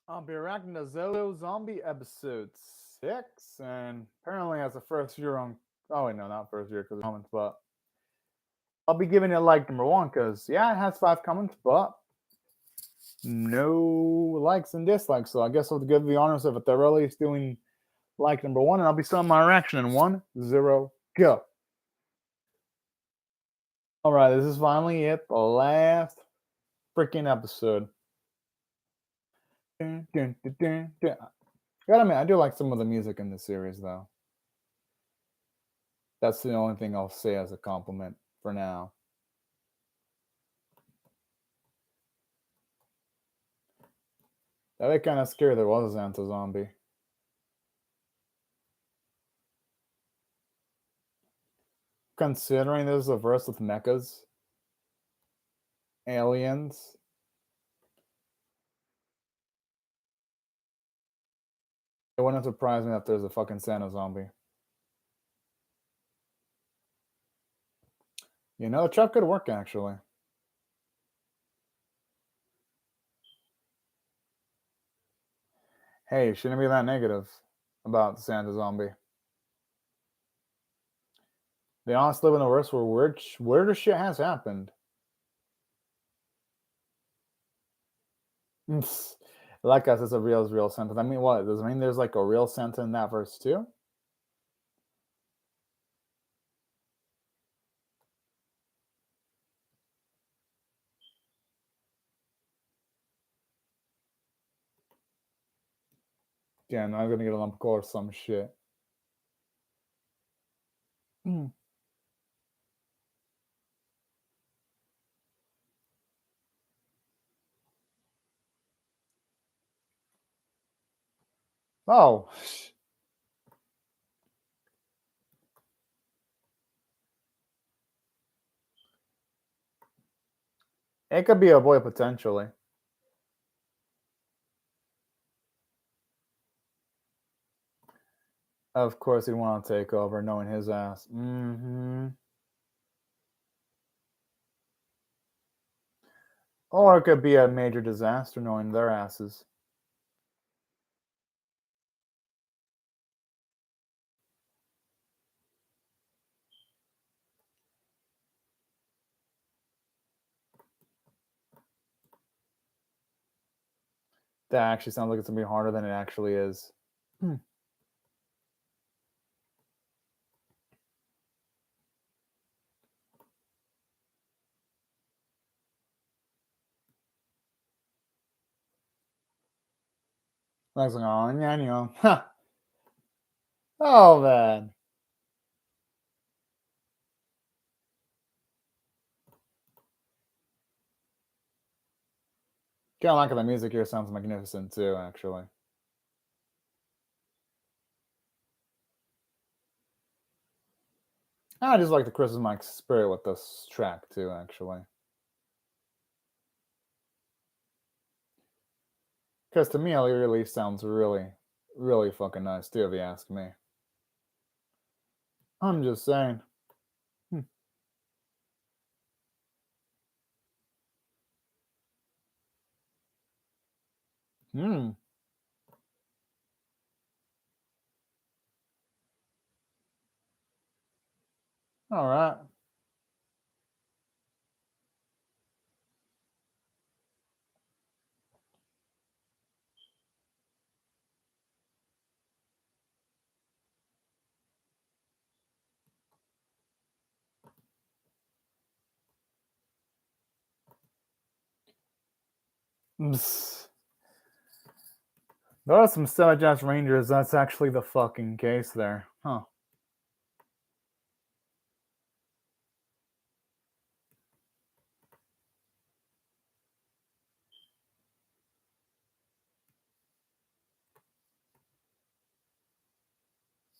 I'll be reacting to Zozo Zombie episode 6, and apparently has a first year on. Oh, wait, no, not first year because of comments, but I'll be giving it like number 1 because, yeah, it has 5 comments, but no likes and dislikes. So I guess I'll give the honors of it thoroughly. It's doing like number 1, and I'll be starting my reaction in 1, 0, go. Alright, this is finally it, the last freaking episode. Dun, dun, dun, dun, dun. Gotta admit, I do like some of the music in this series, though. That's the only thing I'll say as a compliment for now. That'd be kind of scary. There was a Xanta zombie. Considering this is a verse with mechas, aliens, it wouldn't surprise me that there's a fucking Santa zombie. You know, the trap could work actually. Hey, shouldn't be that negative about the Santa zombie. They honestly live in a verse where weirder shit has happened. Like us, it's a real Santa. I mean, what? Does it mean there's like a real Santa in that verse too? Yeah, now I'm gonna get a lump of coal or some shit. Oh. It could be a boy potentially. Of course, he'd want to take over, knowing his ass. Or it could be a major disaster, knowing their asses. That actually sounds like it's gonna be harder than it actually is. Like, oh, yeah, huh. Oh, man. Kind of like the music here sounds magnificent too, actually. I just like the Christmas spirit with this track too, actually. Because to me, it really sounds really fucking nice too, if you ask me. I'm just saying. Hmm. All right. Psst. There are some semi-jazz rangers. That's actually the fucking case there, huh?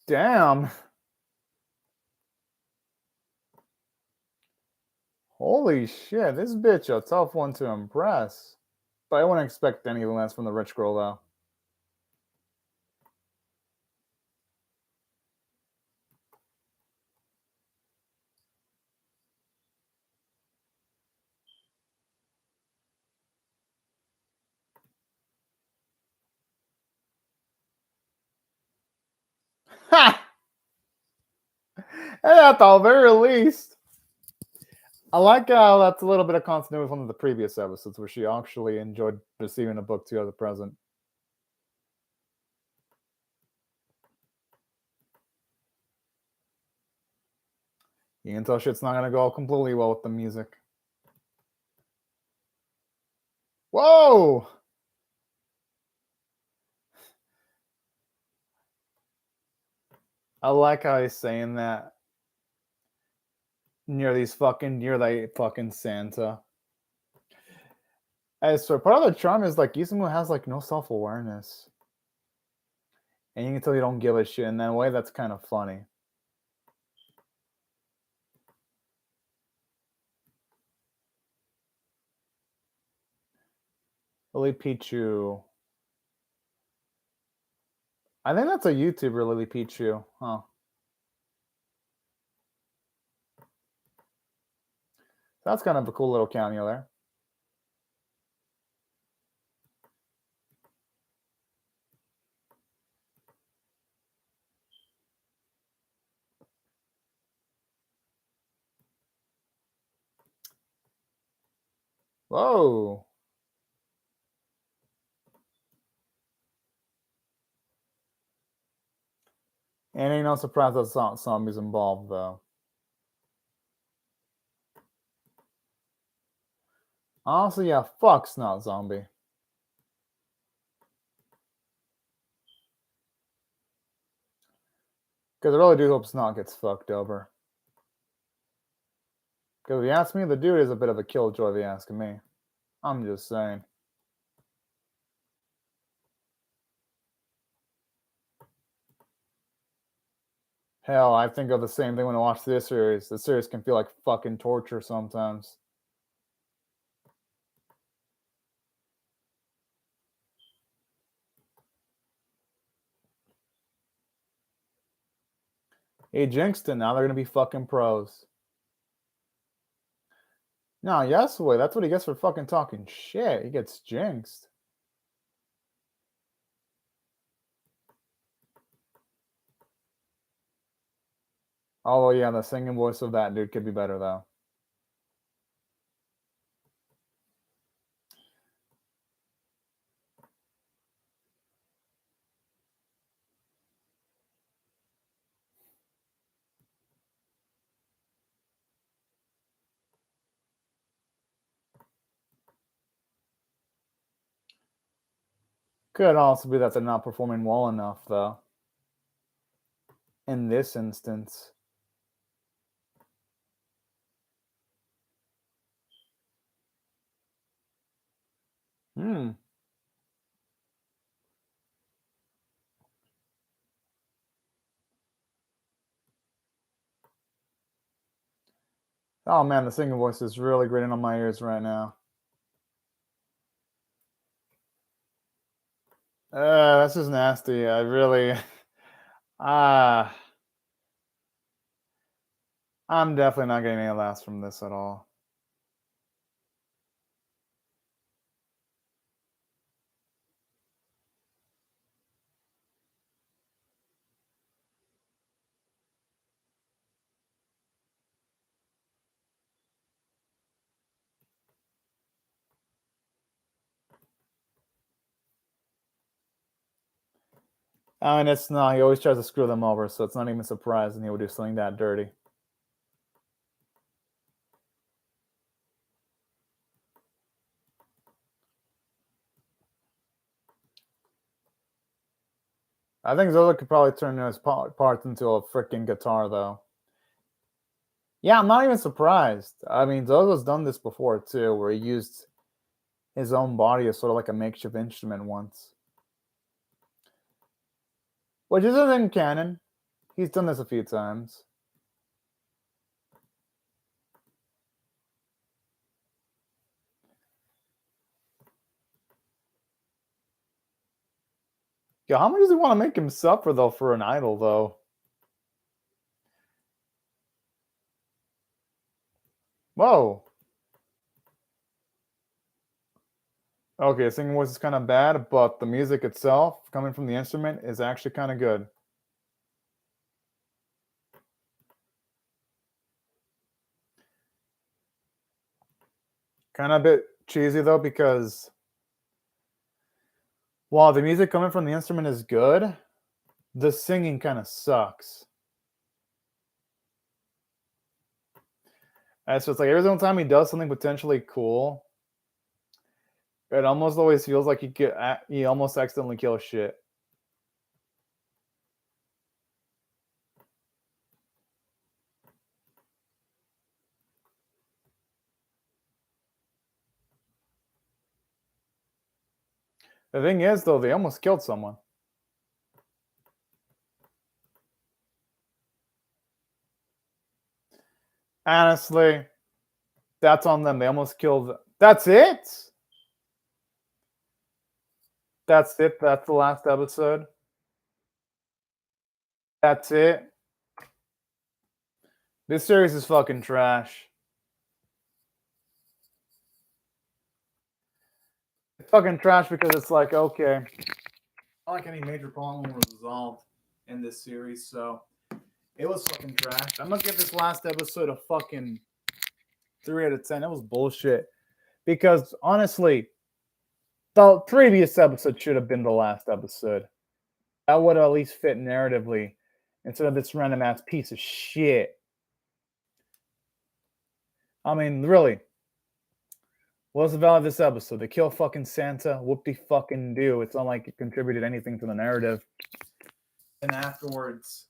Damn. Holy shit, this bitch a tough one to impress. But I wouldn't expect any less from the rich girl though. Ha! And at the very least, I like how that's a little bit of continuity with one of the previous episodes where she actually enjoyed receiving a book too as a present. You can tell shit's not gonna go completely well with the music. Whoa! I like how he's saying that near that fucking Santa. I swear, part of the charm is like Izumu has like no self awareness, and you can tell you don't give a shit. In that way, that's kind of funny. Lily Pichu. I think that's a YouTuber, Lily Pichu. Huh. That's kind of a cool little cameo there. Whoa. And ain't no surprise that zombies involved, though. Honestly, yeah, fuck Snot Zombie. Because I really do hope Snot gets fucked over. Because if you ask me, the dude is a bit of a killjoy, if you ask me. I'm just saying. Hell, I think of the same thing when I watch this series. The series can feel like fucking torture sometimes. He jinxed it, now they're gonna be fucking pros. No, Yasue, that's what he gets for fucking talking shit. He gets jinxed. Although, yeah, the singing voice of that dude could be better, though. Could also be that they're not performing well enough, though. In this instance. Hmm. Oh man, the singing voice is really grating on my ears right now. That's just nasty. I really. Ah. I'm definitely not getting any laughs from this at all. I mean, it's not. He always tries to screw them over, so it's not even surprising he would do something that dirty. I think Zola could probably turn his parts into a freaking guitar, though. Yeah, I'm not even surprised. I mean, Zozo's done this before, too, where he used his own body as sort of like a makeshift instrument once. Which isn't in canon. He's done this a few times. Yeah, how much does he want to make him suffer, though, for an idol, though? Whoa. Okay, singing voice is kind of bad, but the music itself, coming from the instrument, is actually kind of good. Kind of a bit cheesy though, because while the music coming from the instrument is good, the singing kind of sucks. And so it's like every single time he does something potentially cool, it almost always feels like he almost accidentally kills shit. The thing is, though, they almost killed someone. Honestly, that's on them. They almost killed. That's it? That's it? That's the last episode? That's it? This series is fucking trash. It's fucking trash because it's like, okay, not like any major problem was resolved in this series, so it was fucking trash. I'm gonna give this last episode a fucking 3 out of 10. It was bullshit. Because honestly, the previous episode should have been the last episode. That would have at least fit narratively instead of this random ass piece of shit. I mean, really. What's the value of this episode? They kill fucking Santa. Whoop-de-fucking-do. It's not like it contributed anything to the narrative. And afterwards,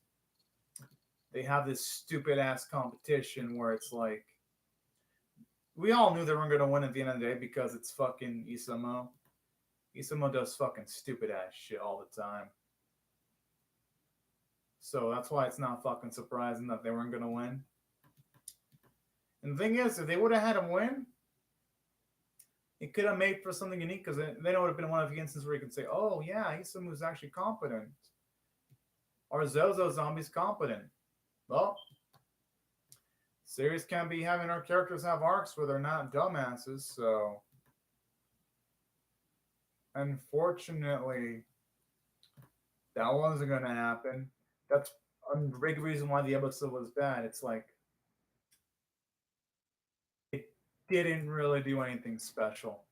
they have this stupid ass competition where it's like, we all knew they weren't going to win at the end of the day because it's fucking Isamu. Isamu does fucking stupid ass shit all the time. So that's why it's not fucking surprising that they weren't going to win. And the thing is, if they would have had him win, it could have made for something unique because then it would have been one of the instances where you could say, oh, yeah, Isamu's actually competent. Or Zozo Zombie's competent. Well, series can be having our characters have arcs where they're not dumbasses, so unfortunately, that wasn't going to happen. That's a big reason why the episode was bad. It's like, it didn't really do anything special.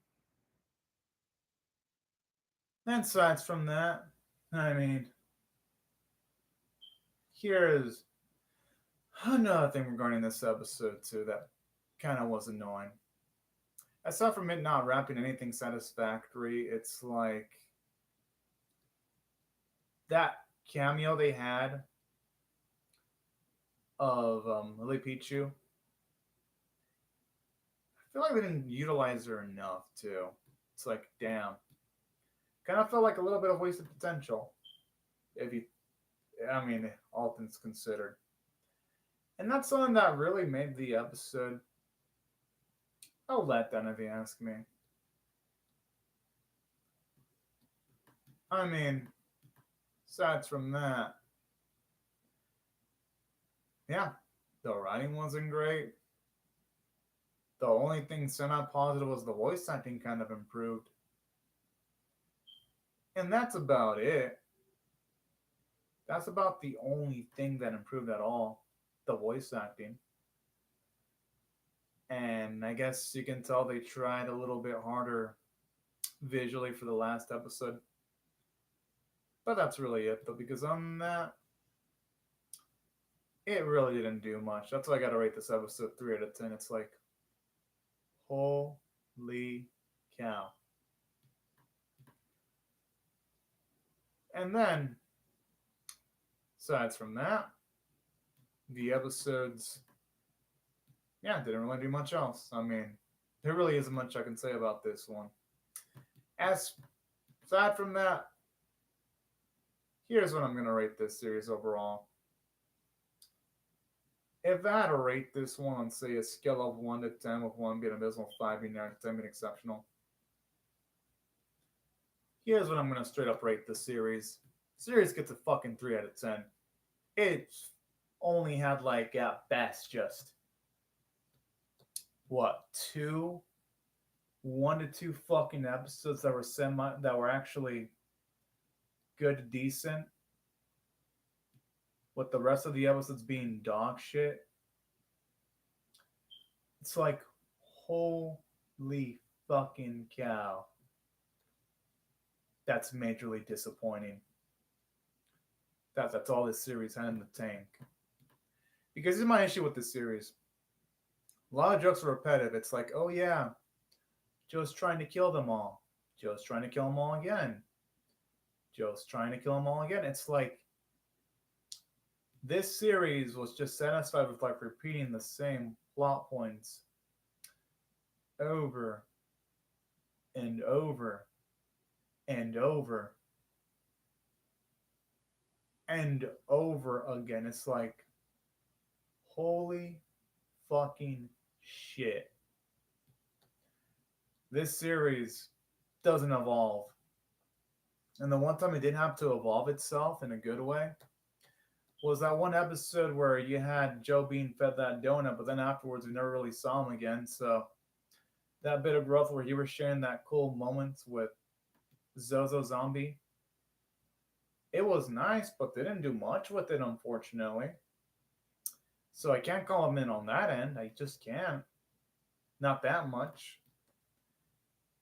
And aside from that, I mean, here's another thing regarding this episode, too, that kind of was annoying. Aside from it not wrapping anything satisfactory, it's like that cameo they had of Lily Pichu. I feel like they didn't utilize her enough, too. It's like, damn. Kind of felt like a little bit of wasted potential. If you, I mean, all things considered. And that's something that really made the episode a letdown, if you ask me. I mean, aside from that, yeah, the writing wasn't great. The only thing semi-positive was the voice acting kind of improved. And that's about it. That's about the only thing that improved at all. The voice acting. And I guess you can tell they tried a little bit harder visually for the last episode. But that's really it, though, because on that, it really didn't do much. That's why I gotta rate this episode 3 out of 10. It's like, holy cow. And then, aside from that, the episodes, yeah, didn't really do much else. I mean, there really isn't much I can say about this one. Aside from that, here's what I'm going to rate this series overall. If I had to rate this one on, say, a scale of 1 to 10, with 1 being abysmal, 5 being 9, 10 being exceptional, here's what I'm going to straight up rate the series. The series gets a fucking 3 out of 10. It only had, like, at best, just, what, 1 to 2 fucking episodes that were actually good to decent, with the rest of the episodes being dog shit. It's like, holy Holy fucking cow. That's majorly disappointing. That's all this series had in the tank. Because this is my issue with this series. A lot of jokes are repetitive. It's like, oh yeah, Joe's trying to kill them all. Joe's trying to kill them all again. Joe's trying to kill them all again. It's like this series was just satisfied with like repeating the same plot points over and over and over and over again. It's like, holy fucking shit. This series doesn't evolve. And the one time it did have to evolve itself in a good way was that one episode where you had Joe being fed that donut, but then afterwards we never really saw him again. So that bit of growth where you were sharing that cool moment with Zozo Zombie, it was nice, but they didn't do much with it, unfortunately. So I can't call him in on that end. I just can't. Not that much.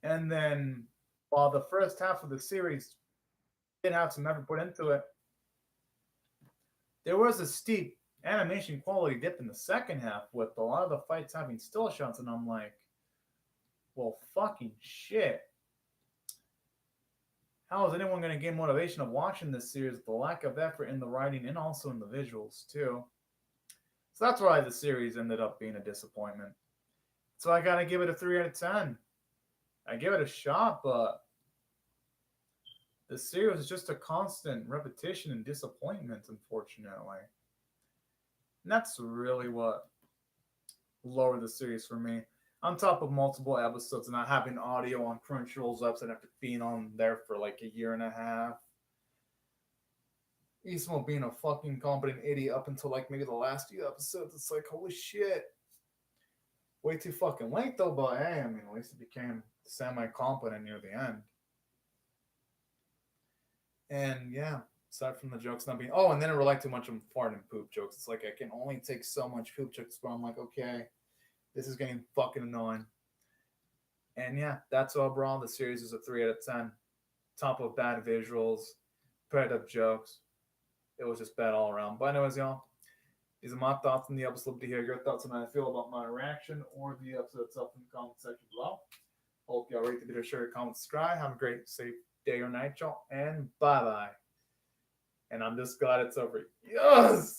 And then while the first half of the series did have some effort put into it, there was a steep animation quality dip in the second half with a lot of the fights having still shots, and I'm like, well, fucking shit. How is anyone going to gain motivation of watching this series with the lack of effort in the writing and also in the visuals, too? So that's why the series ended up being a disappointment. So I got to give it a 3 out of 10. I give it a shot, but the series is just a constant repetition and disappointment, unfortunately. And that's really what lowered the series for me. On top of multiple episodes and not having audio on Crunchyroll's website after being on there for like a year and a half. Ismo being a fucking competent idiot up until like maybe the last few episodes. It's like, holy shit. Way too fucking late though, but hey, I mean, at least it became semi-competent near the end. And yeah, aside from the jokes not being... Oh, and then it relied too much on fart and poop jokes. It's like I can only take so much poop jokes, but I'm like, okay, this is getting fucking annoying. And yeah, that's overall. The series is a 3 out of 10. Top of bad visuals, repetitive jokes. It was just bad all around. But anyways, y'all, these are my thoughts on the episode. To hear your thoughts on how I feel about my reaction or the episode itself in the comment section below. Hope y'all rate the video, share, comment, subscribe. Have a great, safe day or night, y'all. And bye-bye. And I'm just glad it's over. Yes!